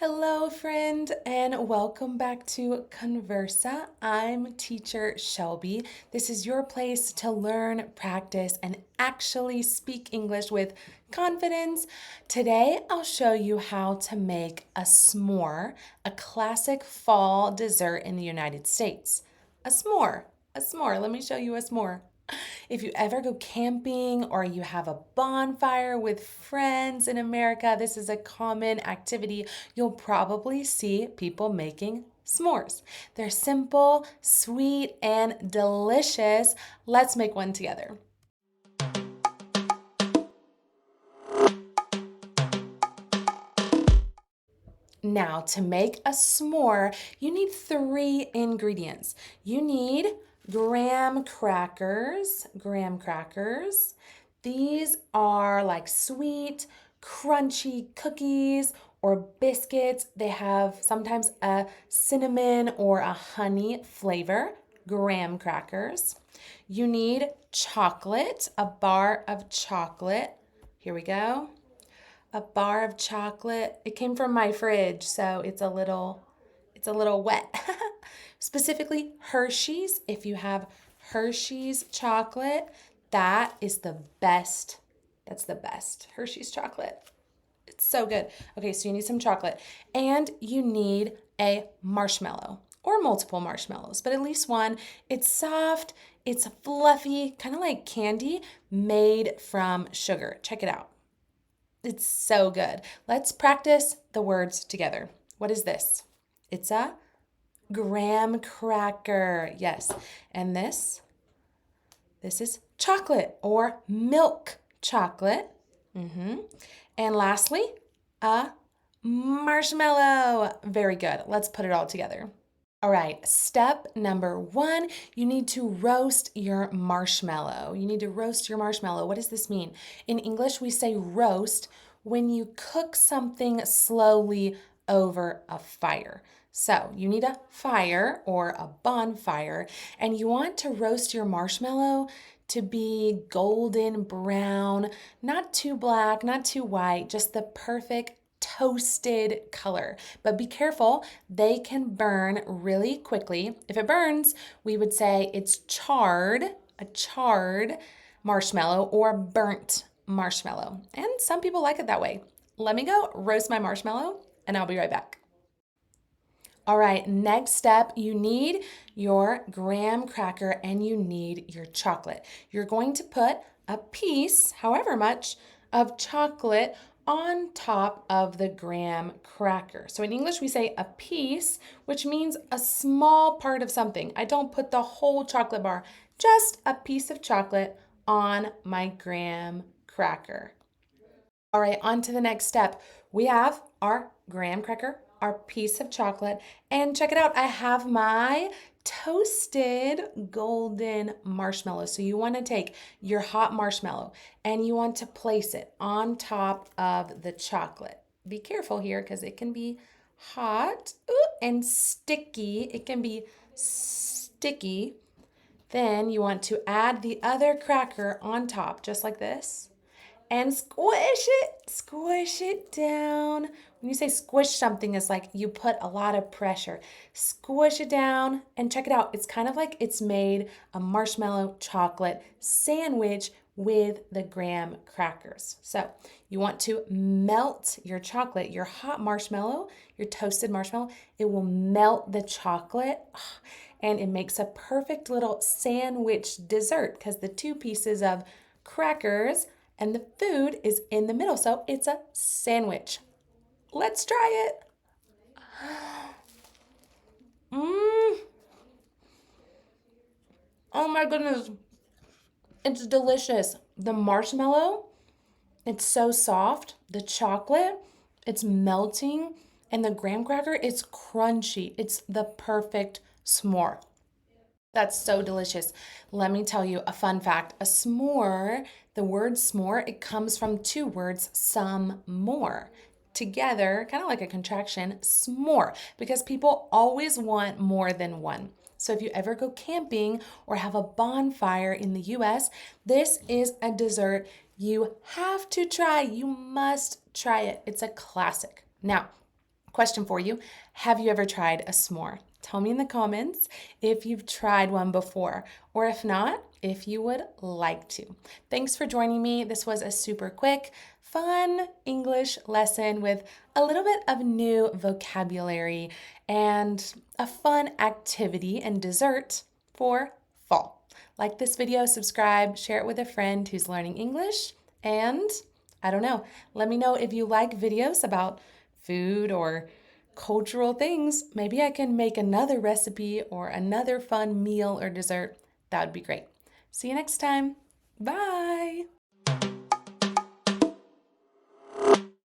Hello, friend, and welcome back to Conversa. I'm teacher Shelby. This is your place to learn, practice, and actually speak English with confidence. Today, I'll show you how to make a s'more, a classic fall dessert in the United States. A s'more, a s'more. Let me show you a s'more. If you ever go camping or you have a bonfire with friends in America, this is a common activity. You'll probably see people making s'mores. They're simple, sweet, and delicious. Let's make one together. Now, to make a s'more, you need three ingredients. You need graham crackers. These are like sweet, crunchy cookies or biscuits. They have sometimes a cinnamon or a honey flavor. Graham crackers. You need chocolate, a bar of chocolate. Here we go. A bar of chocolate. It came from my fridge, so it's a little wet. Specifically Hershey's. If you have Hershey's chocolate, that is the best. That's the best. Hershey's chocolate. It's so good. Okay, so you need some chocolate and you need a marshmallow or multiple marshmallows, but at least one. It's soft, it's fluffy, kind of like candy made from sugar. Check it out. It's so good. Let's practice the words together. What is this? It's a graham cracker. Yes. And this is chocolate or milk chocolate. And lastly, a marshmallow. Very good. Let's put it all together. All right, step number one, you need to roast your marshmallow. You need to roast your marshmallow. What does this mean? In English, we say roast when you cook something slowly over a fire. So you need a fire or a bonfire, and you want to roast your marshmallow to be golden brown, not too black, not too white, just the perfect toasted color. But be careful, they can burn really quickly. If it burns, we would say it's charred, a charred marshmallow or burnt marshmallow. And some people like it that way. Let me go roast my marshmallow and I'll be right back. All right, next step, you need your graham cracker and you need your chocolate. You're going to put a piece, however much, of chocolate on top of the graham cracker. So in English, we say a piece, which means a small part of something. I don't put the whole chocolate bar, just a piece of chocolate on my graham cracker. All right, on to the next step. We have our graham cracker, our piece of chocolate, and check it out. I have my toasted golden marshmallow. So you want to take your hot marshmallow and you want to place it on top of the chocolate. Be careful here because it can be hot and sticky. It can be sticky. Then you want to add the other cracker on top, just like this and squish it down. When you say squish something, it's like you put a lot of pressure. Squish it down and check it out. It's kind of like it's made a marshmallow chocolate sandwich with the graham crackers. So you want to melt your chocolate, your hot marshmallow, your toasted marshmallow. It will melt the chocolate and it makes a perfect little sandwich dessert because the two pieces of crackers and the food is in the middle. So it's a sandwich. Let's try it. Mmm. Oh my goodness. It's delicious. The marshmallow, it's so soft. The chocolate, it's melting. And the graham cracker, it's crunchy. It's the perfect s'more. That's so delicious. Let me tell you a fun fact. A s'more, the word s'more, it comes from two words, some more. Together, kind of like a contraction, s'more, because people always want more than one. So if you ever go camping or have a bonfire in the US, this is a dessert you have to try. You must try it. It's a classic. Now, question for you. Have you ever tried a s'more? Tell me in the comments if you've tried one before, or if not, if you would like to. Thanks for joining me. This was a super quick, fun English lesson with a little bit of new vocabulary and a fun activity and dessert for fall. Like this video, subscribe, share it with a friend who's learning English, and I don't know, let me know if you like videos about food or cultural things. Maybe I can make another recipe or another fun meal or dessert. That would be great. See you next time. Bye.